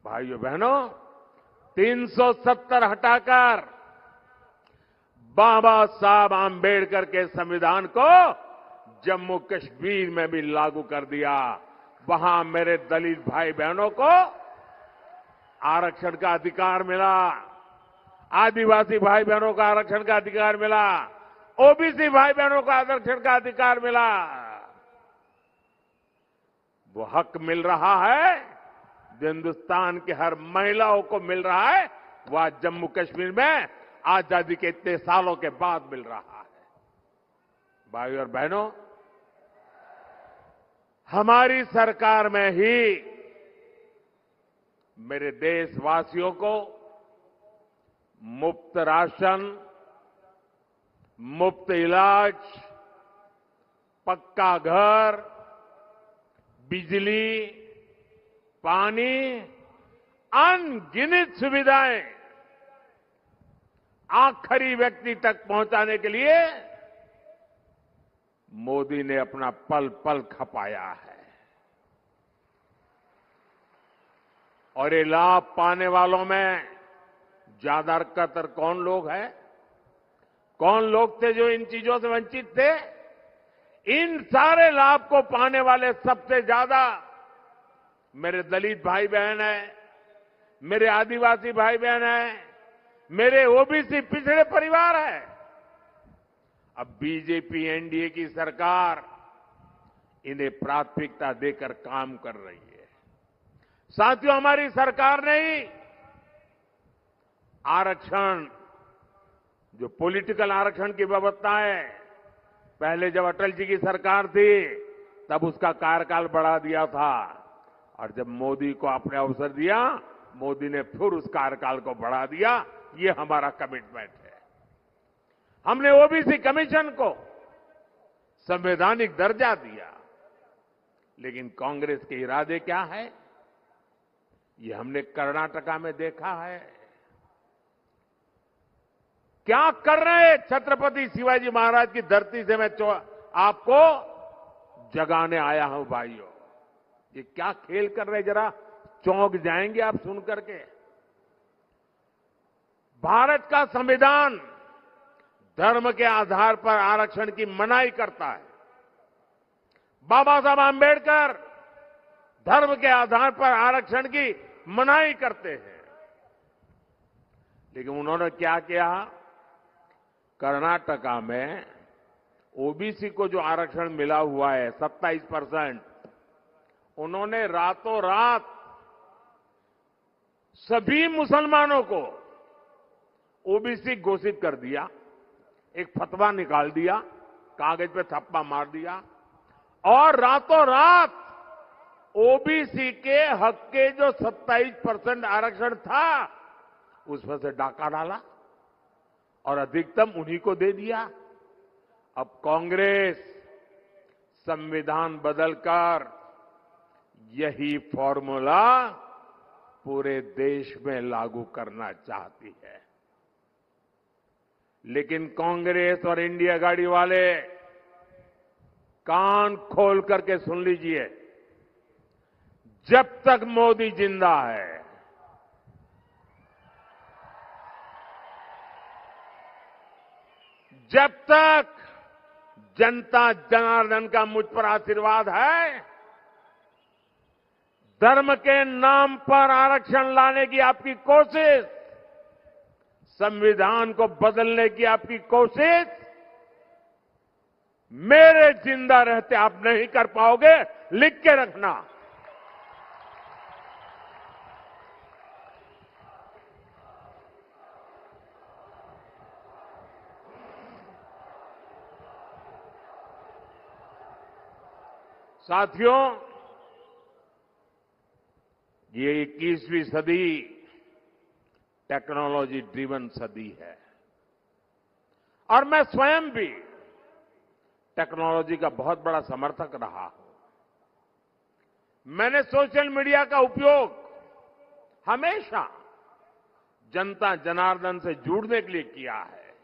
भाइयों बहनों, 370 हटाकर बाबा साहब आंबेडकर के संविधान को जम्मू कश्मीर में भी लागू कर दिया। वहां मेरे दलित भाई बहनों को आरक्षण का अधिकार मिला, आदिवासी भाई बहनों को आरक्षण का अधिकार मिला, ओबीसी भाई बहनों को आरक्षण का अधिकार मिला। वो हक मिल रहा है जो हिंदुस्तान के हर महिलाओं को मिल रहा है, वो आज जम्मू कश्मीर में आजादी के इतने सालों के बाद मिल रहा है। भाइयों और बहनों, हमारी सरकार में ही मेरे देशवासियों को मुफ्त राशन, मुफ्त इलाज, पक्का घर, बिजली, पानी, अनगिनत सुविधाएं आखिरी व्यक्ति तक पहुंचाने के लिए मोदी ने अपना पल पल खपाया है। और ये लाभ पाने वालों में ज्यादातर कौन लोग हैं? कौन लोग थे जो इन चीजों से वंचित थे? इन सारे लाभ को पाने वाले सबसे ज्यादा मेरे दलित भाई बहन हैं, मेरे आदिवासी भाई बहन हैं, मेरे ओबीसी पिछड़े परिवार हैं। अब बीजेपी एनडीए की सरकार इन्हें प्राथमिकता देकर काम कर रही है। साथियों, हमारी सरकार ने ही आरक्षण, जो पॉलिटिकल आरक्षण की व्यवस्था है, पहले जब अटल जी की सरकार थी तब उसका कार्यकाल बढ़ा दिया था, और जब मोदी को आपने अवसर दिया, मोदी ने फिर उस कार्यकाल को बढ़ा दिया। ये हमारा कमिटमेंट है। हमने ओबीसी कमीशन को संवैधानिक दर्जा दिया, लेकिन कांग्रेस के इरादे क्या है, ये हमने कर्नाटका में देखा है। क्या कर रहे हैं? छत्रपति शिवाजी महाराज की धरती से मैं आपको जगाने आया हूं भाइयों। ये क्या खेल कर रहे हैं, जरा चौंक जाएंगे आप सुन करके। भारत का संविधान धर्म के आधार पर आरक्षण की मनाही करता है। बाबा साहब आंबेडकर धर्म के आधार पर आरक्षण की मनाही करते हैं, लेकिन उन्होंने क्या किया? कर्नाटका में ओबीसी को जो आरक्षण मिला हुआ है 27%, उन्होंने रातों रात सभी मुसलमानों को ओबीसी घोषित कर दिया। एक फतवा निकाल दिया, कागज पे थप्पा मार दिया, और रातों रात ओबीसी के हक के जो 27% आरक्षण था उसमें से डाका डाला और अधिकतम उन्हीं को दे दिया। अब कांग्रेस संविधान बदलकर यही फॉर्मूला पूरे देश में लागू करना चाहती है, लेकिन कांग्रेस और इंडिया गाड़ी वाले कान खोल करके सुन लीजिए, जब तक मोदी जिंदा है, जब तक जनता जनार्दन का मुझ पर आशीर्वाद है, धर्म के नाम पर आरक्षण लाने की आपकी कोशिश, संविधान को बदलने की आपकी कोशिश मेरे जिंदा रहते आप नहीं कर पाओगे, लिख के रखना। साथियों, ये 21वीं सदी टेक्नोलॉजी ड्रिवन सदी है और मैं स्वयं भी टेक्नोलॉजी का बहुत बड़ा समर्थक रहा हूं। मैंने सोशल मीडिया का उपयोग हमेशा जनता जनार्दन से जुड़ने के लिए किया है,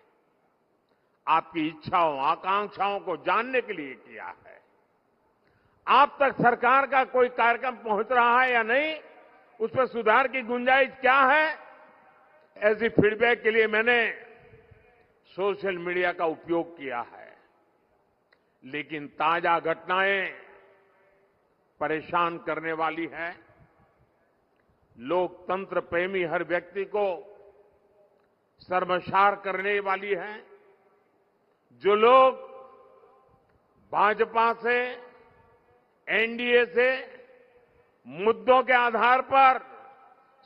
आपकी इच्छाओं आकांक्षाओं को जानने के लिए किया है। आप तक सरकार का कोई कार्यक्रम पहुंच रहा है या नहीं, उस पर सुधार की गुंजाइश क्या है, ऐसी फीडबैक के लिए मैंने सोशल मीडिया का उपयोग किया है। लेकिन ताजा घटनाएं परेशान करने वाली है। लोकतंत्र प्रेमी हर व्यक्ति को शर्मसार करने वाली है। जो लोग भाजपा से, एनडीए से मुद्दों के आधार पर,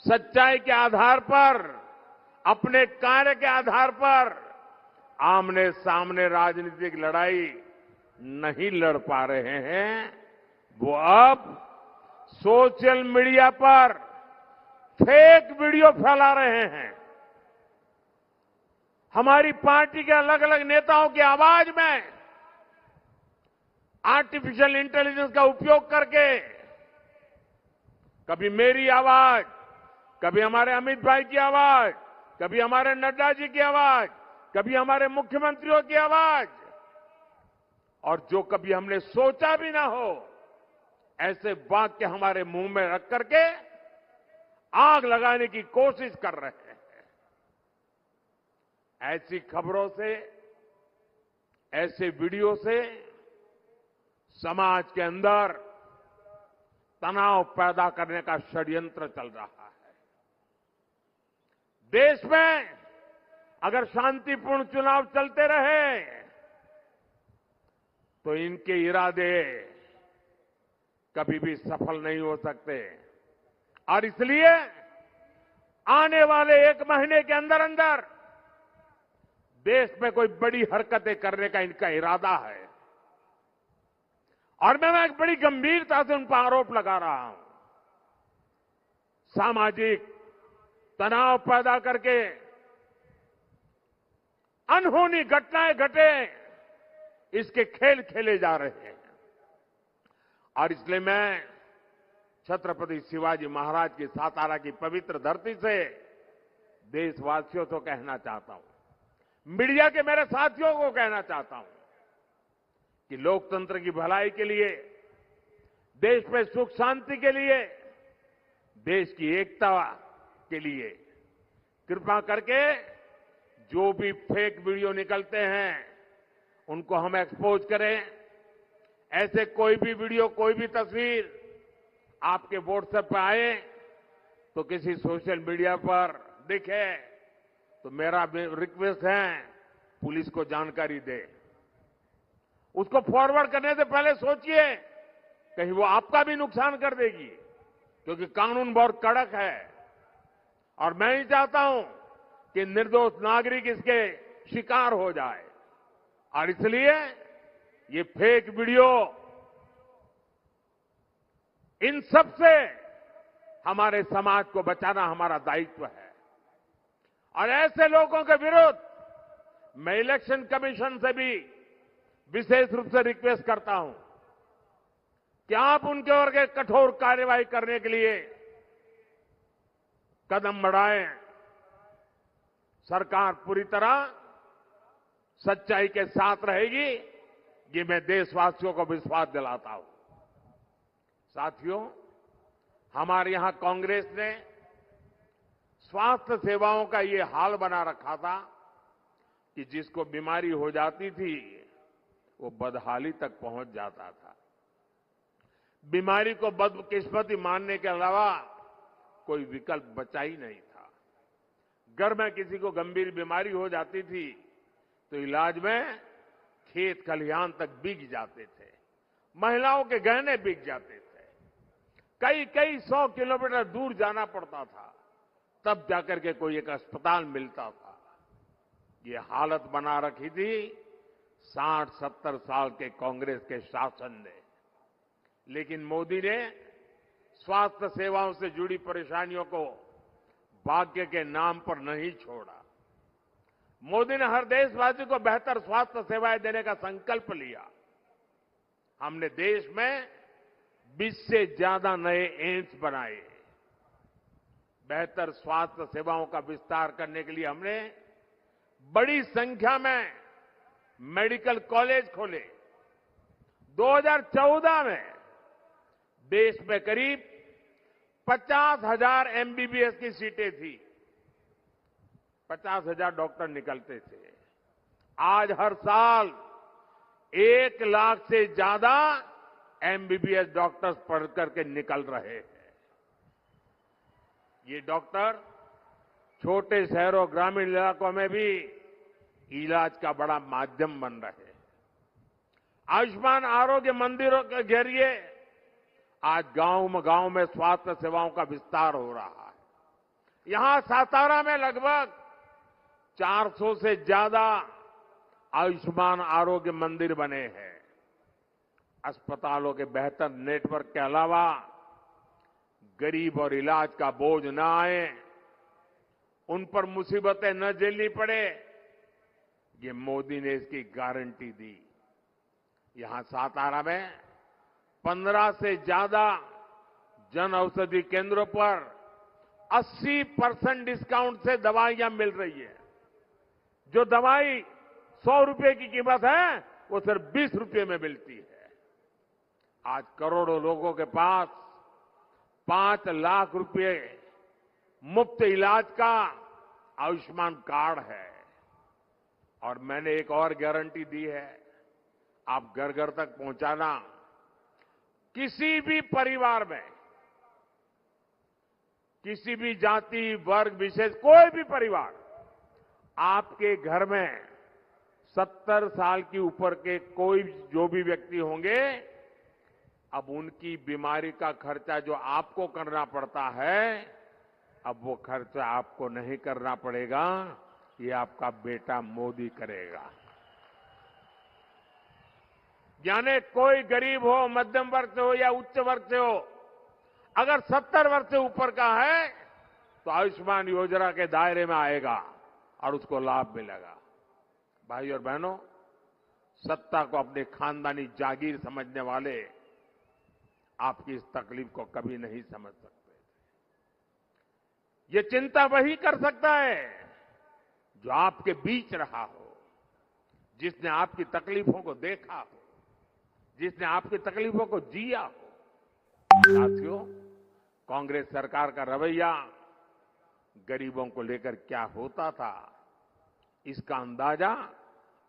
सच्चाई के आधार पर, अपने कार्य के आधार पर आमने सामने राजनीतिक लड़ाई नहीं लड़ पा रहे हैं, वो अब सोशल मीडिया पर फेक वीडियो फैला रहे हैं। हमारी पार्टी के अलग अलग नेताओं की आवाज में आर्टिफिशियल इंटेलिजेंस का उपयोग करके कभी मेरी आवाज, कभी हमारे अमित भाई की आवाज, कभी हमारे नड्डा जी की आवाज, कभी हमारे मुख्यमंत्रियों की आवाज, और जो कभी हमने सोचा भी ना हो ऐसे वाक्य हमारे मुंह में रख करके आग लगाने की कोशिश कर रहे हैं। ऐसी खबरों से, ऐसे वीडियो से समाज के अंदर तनाव पैदा करने का षड्यंत्र चल रहा है। देश में अगर शांतिपूर्ण चुनाव चलते रहे तो इनके इरादे कभी भी सफल नहीं हो सकते, और इसलिए आने वाले 1 महीने के अंदर अंदर देश में कोई बड़ी हरकतें करने का इनका इरादा है। और मैं एक बड़ी गंभीरता से उन पर आरोप लगा रहा हूं। सामाजिक तनाव पैदा करके अनहोनी घटनाएं घटे, इसके खेल खेले जा रहे हैं। और इसलिए मैं छत्रपति शिवाजी महाराज की सातारा की पवित्र धरती से देशवासियों को कहना चाहता हूं, मीडिया के मेरे साथियों को कहना चाहता हूं कि लोकतंत्र की भलाई के लिए, देश में सुख शांति के लिए, देश की एकता के लिए कृपा करके जो भी फेक वीडियो निकलते हैं उनको हम एक्सपोज करें। ऐसे कोई भी वीडियो, कोई भी तस्वीर आपके व्हाट्सएप पर आए तो किसी सोशल मीडिया पर दिखे तो मेरा रिक्वेस्ट है पुलिस को जानकारी दे। उसको फॉरवर्ड करने से पहले सोचिए कहीं वो आपका भी नुकसान कर देगी, क्योंकि कानून बहुत कड़क है और मैं नहीं चाहता हूं कि निर्दोष नागरिक इसके शिकार हो जाए। और इसलिए ये फेक वीडियो, इन सब से हमारे समाज को बचाना हमारा दायित्व है। और ऐसे लोगों के विरुद्ध मैं इलेक्शन कमीशन से भी विशेष रूप से रिक्वेस्ट करता हूं कि आप उनके ओर के कठोर कार्रवाई करने के लिए कदम बढ़ाएं। सरकार पूरी तरह सच्चाई के साथ रहेगी, ये मैं देशवासियों को विश्वास दिलाता हूं। साथियों, हमारे यहां कांग्रेस ने स्वास्थ्य सेवाओं का ये हाल बना रखा था कि जिसको बीमारी हो जाती थी वो बदहाली तक पहुंच जाता था। बीमारी को बदकिस्मती मानने के अलावा कोई विकल्प बचा ही नहीं था। घर में किसी को गंभीर बीमारी हो जाती थी तो इलाज में खेत खलिहान तक बिक जाते थे, महिलाओं के गहने बिक जाते थे, कई कई 100 किलोमीटर दूर जाना पड़ता था, तब जाकर के कोई एक अस्पताल मिलता था। ये हालत बना रखी थी 60-70 साल के कांग्रेस के शासन ने। लेकिन मोदी ने स्वास्थ्य सेवाओं से जुड़ी परेशानियों को भाग्य के नाम पर नहीं छोड़ा। मोदी ने हर देशवासी को बेहतर स्वास्थ्य सेवाएं देने का संकल्प लिया। हमने देश में 20 से ज्यादा नए एम्स बनाए। बेहतर स्वास्थ्य सेवाओं का विस्तार करने के लिए हमने बड़ी संख्या में मेडिकल कॉलेज खोले। 2014 में देश में करीब 50,000 एमबीबीएस की सीटें थी। 50,000 डॉक्टर निकलते थे। आज हर साल 1 लाख से ज्यादा एमबीबीएस डॉक्टर्स पढ़ करके निकल रहे हैं। ये डॉक्टर छोटे शहरों, ग्रामीण इलाकों में भी इलाज का बड़ा माध्यम बन रहे हैं। आयुष्मान आरोग्य मंदिरों के जरिए आज गांव में स्वास्थ्य सेवाओं का विस्तार हो रहा है। यहां सातारा में लगभग 400 से ज्यादा आयुष्मान आरोग्य मंदिर बने हैं। अस्पतालों के बेहतर नेटवर्क के अलावा गरीब और इलाज का बोझ न आए, उन पर मुसीबतें न झेलनी पड़े, ये मोदी ने इसकी गारंटी दी। यहां सातारा में 15 से ज्यादा जन औषधि केंद्रों पर 80% डिस्काउंट से दवाइयां मिल रही है। जो दवाई 100 रुपए की कीमत है, वो सिर्फ 20 रुपए में मिलती है। आज करोड़ों लोगों के पास 5 लाख रुपए मुफ्त इलाज का आयुष्मान कार्ड है। और मैंने एक और गारंटी दी है, आप घर घर तक पहुंचाना। किसी भी परिवार में, किसी भी जाति वर्ग विशेष, कोई भी परिवार, आपके घर में 70 साल की ऊपर के कोई जो भी व्यक्ति होंगे, अब उनकी बीमारी का खर्चा जो आपको करना पड़ता है, अब वो खर्चा आपको नहीं करना पड़ेगा, ये आपका बेटा मोदी करेगा। यानी कोई गरीब हो, मध्यम वर्ग से हो या उच्च वर्ग से हो, अगर 70 वर्ष से ऊपर का है तो आयुष्मान योजना के दायरे में आएगा और उसको लाभ मिलेगा। भाई और बहनों, सत्ता को अपने खानदानी जागीर समझने वाले आपकी इस तकलीफ को कभी नहीं समझ सकते। ये चिंता वही कर सकता है जो आपके बीच रहा हो, जिसने आपकी तकलीफों को देखा हो, जिसने आपकी तकलीफों को जिया हो। साथियों, कांग्रेस सरकार का रवैया गरीबों को लेकर क्या होता था, इसका अंदाजा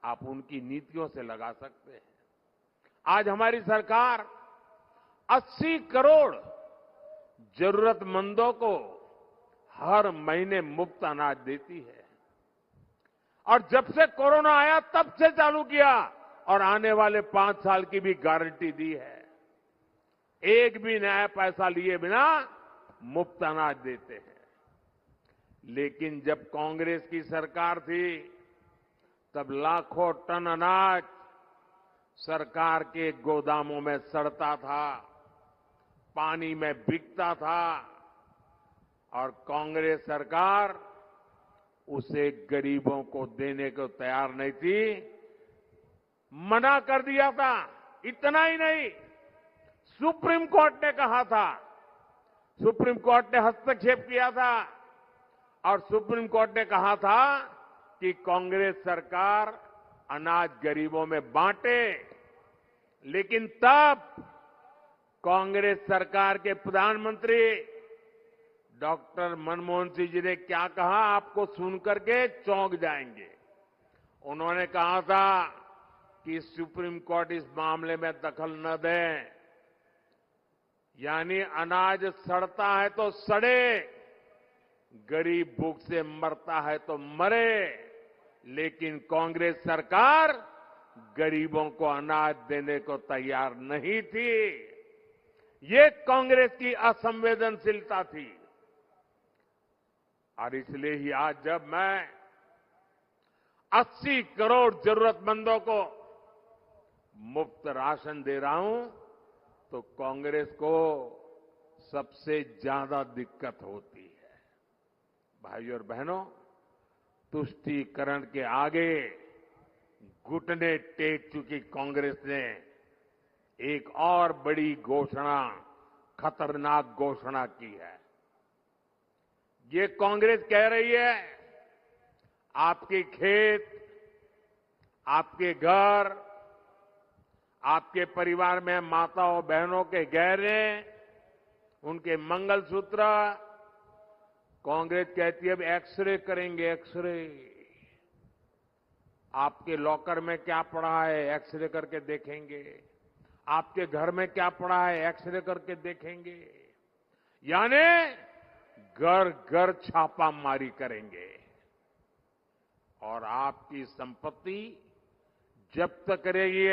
आप उनकी नीतियों से लगा सकते हैं। आज हमारी सरकार 80 करोड़ जरूरतमंदों को हर महीने मुफ्त अनाज देती है। और जब से कोरोना आया तब से चालू किया और आने वाले 5 साल की भी गारंटी दी है। एक भी नया पैसा लिए बिना मुफ्त अनाज देते हैं। लेकिन जब कांग्रेस की सरकार थी, तब लाखों टन अनाज सरकार के गोदामों में सड़ता था, पानी में बिकता था और कांग्रेस सरकार उसे गरीबों को देने को तैयार नहीं थी, मना कर दिया था। इतना ही नहीं, सुप्रीम कोर्ट ने कहा था, सुप्रीम कोर्ट ने हस्तक्षेप किया था और सुप्रीम कोर्ट ने कहा था कि कांग्रेस सरकार अनाज गरीबों में बांटे। लेकिन तब कांग्रेस सरकार के प्रधानमंत्री डॉक्टर मनमोहन सिंह जी ने क्या कहा, आपको सुनकर के चौंक जाएंगे। उन्होंने कहा था कि सुप्रीम कोर्ट इस मामले में दखल न दे, यानी अनाज सड़ता है तो सड़े, गरीब भूख से मरता है तो मरे, लेकिन कांग्रेस सरकार गरीबों को अनाज देने को तैयार नहीं थी। ये कांग्रेस की असंवेदनशीलता थी। और इसलिए ही आज जब मैं 80 करोड़ जरूरतमंदों को मुफ्त राशन दे रहा हूं, तो कांग्रेस को सबसे ज्यादा दिक्कत होती है। भाइयों और बहनों, तुष्टीकरण के आगे घुटने टेक चुकी कांग्रेस ने एक और बड़ी घोषणा, खतरनाक घोषणा की है। ये कांग्रेस कह रही है, आपके खेत, आपके घर, आपके परिवार में माताओं बहनों के गहने, उनके मंगलसूत्र, कांग्रेस कहती है अब एक्सरे करेंगे, एक्सरे। आपके लॉकर में क्या पड़ा है, एक्सरे करके देखेंगे। आपके घर में क्या पड़ा है, एक्सरे करके देखेंगे। यानी घर घर छापा मारी करेंगे और आपकी संपत्ति जब्त करेगी।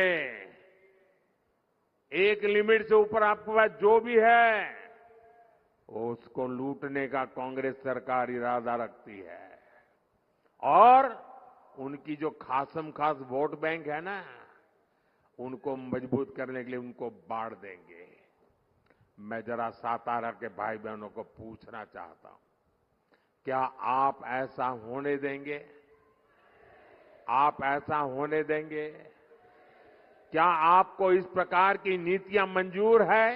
एक लिमिट से ऊपर आपके पास जो भी है उसको लूटने का कांग्रेस सरकार इरादा रखती है। और उनकी जो खासम खास वोट बैंक है ना, उनको मजबूत करने के लिए उनको बाढ़ देंगे। मैं जरा सातारा के भाई बहनों को पूछना चाहता हूं, क्या आप ऐसा होने देंगे? आप ऐसा होने देंगे? क्या आपको इस प्रकार की नीतियां मंजूर है?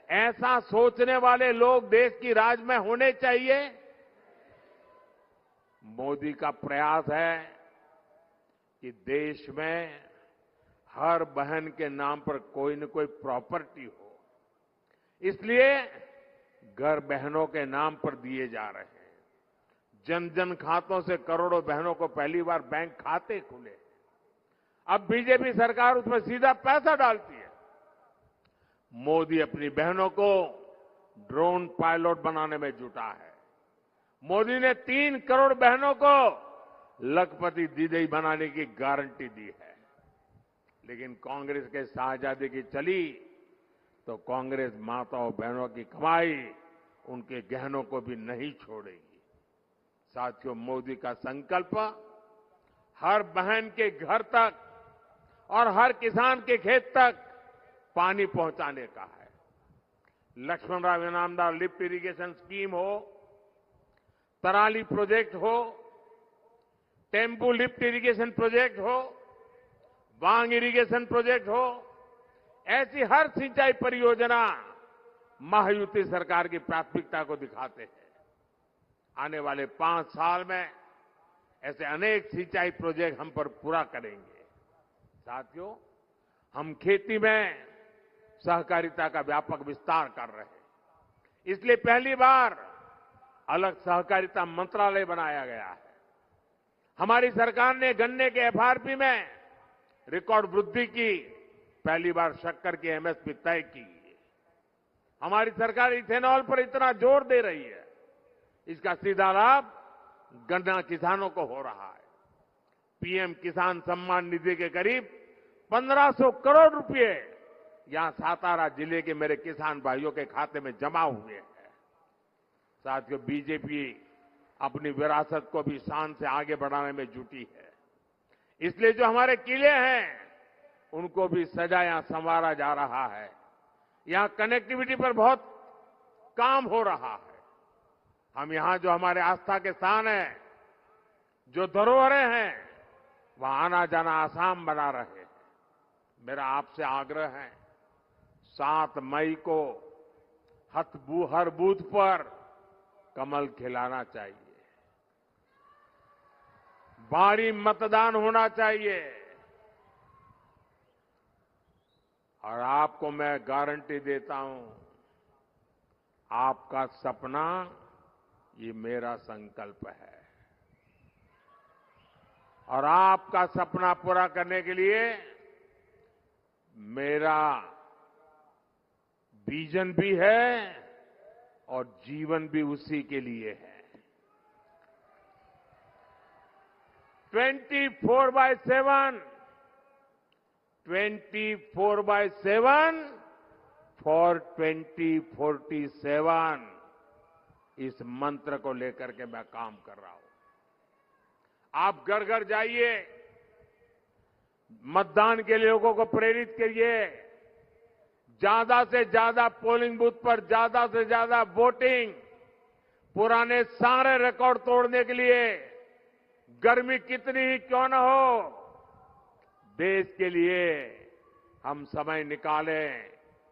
ऐसा सोचने वाले लोग देश की राज में होने चाहिए। मोदी का प्रयास है कि देश में हर बहन के नाम पर कोई न कोई प्रॉपर्टी हो, इसलिए घर बहनों के नाम पर दिए जा रहे हैं। जन जन खातों से करोड़ों बहनों को पहली बार बैंक खाते खुले। अब बीजेपी सरकार उसमें सीधा पैसा डालती है। मोदी अपनी बहनों को ड्रोन पायलट बनाने में जुटा है। मोदी ने 3 करोड़ बहनों को लखपति दीदी बनाने की गारंटी दी है। लेकिन कांग्रेस के शाहजादी की चली तो कांग्रेस माताओं बहनों की कमाई, उनके गहनों को भी नहीं छोड़ेगी। साथियों, मोदी का संकल्प हर बहन के घर तक और हर किसान के खेत तक पानी पहुंचाने का है। Laxman Rao Inamdar lift irrigation scheme हो, तराली प्रोजेक्ट हो, टेम्पू लिफ्ट इरिगेशन प्रोजेक्ट हो, वांग इरिगेशन प्रोजेक्ट हो, ऐसी हर सिंचाई परियोजना महायुति सरकार की प्राथमिकता को दिखाते हैं। आने वाले 5 साल में ऐसे अनेक सिंचाई प्रोजेक्ट हम पर पूरा करेंगे। साथियों, हम खेती में सहकारिता का व्यापक विस्तार कर रहे हैं। इसलिए पहली बार अलग सहकारिता मंत्रालय बनाया गया है। हमारी सरकार ने गन्ने के एफआरपी में रिकॉर्ड वृद्धि की। पहली बार शक्कर की एमएसपी तय की। हमारी सरकार इथेनॉल पर इतना जोर दे रही है, इसका सीधा लाभ गन्ना किसानों को हो रहा है। पीएम किसान सम्मान निधि के करीब 1500 करोड़ रुपए यहां सातारा जिले के मेरे किसान भाइयों के खाते में जमा हुए हैं। साथियों, बीजेपी अपनी विरासत को भी शान से आगे बढ़ाने में जुटी है। इसलिए जो हमारे किले हैं उनको भी सजाया संवारा जा रहा है। यहां कनेक्टिविटी पर बहुत काम हो रहा है। हम यहां जो हमारे आस्था के स्थान हैं, जो धरोहरें हैं, वहां आना जाना आसान बना रहे हैं। मेरा आपसे आग्रह है, 7 मई को हर बूथ पर कमल खिलाना चाहिए। भारी मतदान होना चाहिए। और आपको मैं गारंटी देता हूं, आपका सपना ये मेरा संकल्प है। और आपका सपना पूरा करने के लिए मेरा विजन भी है और जीवन भी उसी के लिए है। 24/7 24/7 फॉर 2047 इस मंत्र को लेकर के मैं काम कर रहा हूं। आप घर घर जाइए, मतदान के लिए लोगों को प्रेरित करिए, ज्यादा से ज्यादा पोलिंग बूथ पर ज्यादा से ज्यादा वोटिंग, पुराने सारे रिकॉर्ड तोड़ने के लिए गर्मी कितनी ही क्यों न हो, देश के लिए हम समय निकालें,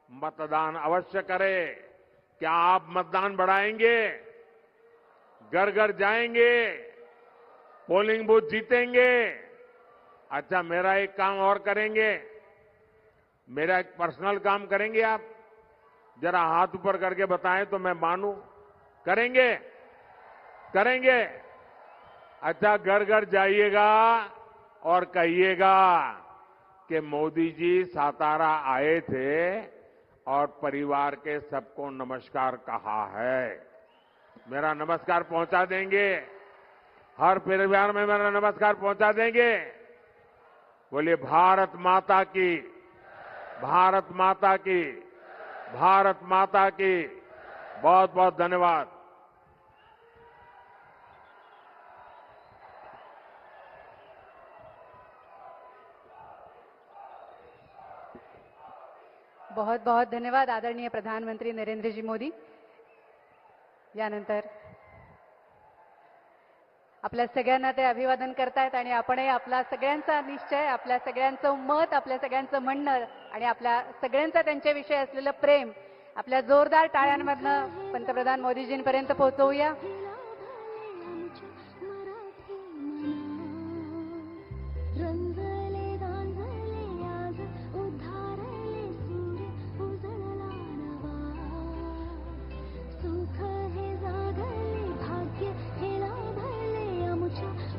मतदान अवश्य करें। क्या आप मतदान बढ़ाएंगे? घर घर जाएंगे, पोलिंग बूथ जीतेंगे? अच्छा, मेरा एक काम और करेंगे, मेरा एक पर्सनल काम करेंगे आप? जरा हाथ ऊपर करके बताएं तो मैं मानूं। करेंगे? करेंगे? अच्छा, घर घर जाइएगा और कहिएगा कि मोदी जी सातारा आए थे और परिवार के सबको नमस्कार कहा है। मेरा नमस्कार पहुंचा देंगे? हर परिवार में मेरा नमस्कार पहुंचा देंगे? बोलिए भारत माता की, भारत माता की, भारत माता की। बहुत बहुत धन्यवाद। बहुत बहुत धन्यवाद आदरणीय प्रधानमंत्री नरेंद्रजी मोदी। यानंतर आपल्या सगळ्यांना ते अभिवादन करतायत आणि आपणही आपला सगळ्यांचा निश्चय, आपल्या सगळ्यांचं मत, आपल्या सगळ्यांचं म्हणणं आणि आपल्या सगळ्यांचा त्यांच्याविषयी असलेलं प्रेम आपल्या जोरदार टाळ्यांमधनं पंतप्रधान मोदीजींपर्यंत पोहोचवूया।